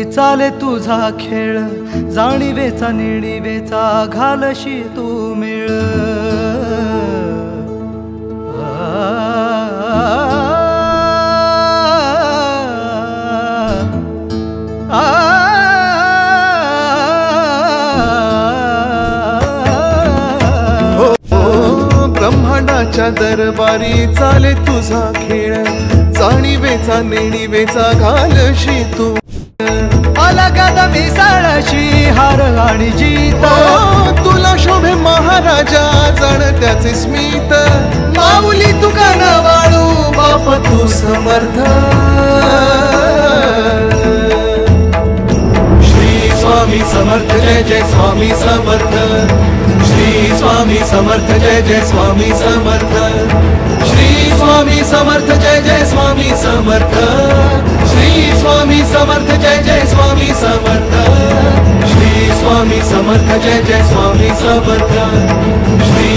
चाले तुझा खेळ जाणीवेचा नेणीवेचा घालशी तू मेळ ब्रह्मांडाच्या दरबारी चाले तुझा खेळ जाणीवेचा नेणीवेचा घालशी तू अलगद मिसळशी हार आणि जीत तुला शोभे महाराजा जाणत्याचे स्मित माऊली तुका न वाळू बाप तू समर्थ श्री स्वामी समर्थ जय जय स्वामी समर्थ श्री स्वामी समर्थ जय जय स्वामी समर्थ श्री स्वामी समर्थ जय जय स्वामी समर्थ श्री स्वामी समर्थ जय जय स्वामी समर्थ श्री स्वामी समर्थ जय जय स्वामी समर्थ श्री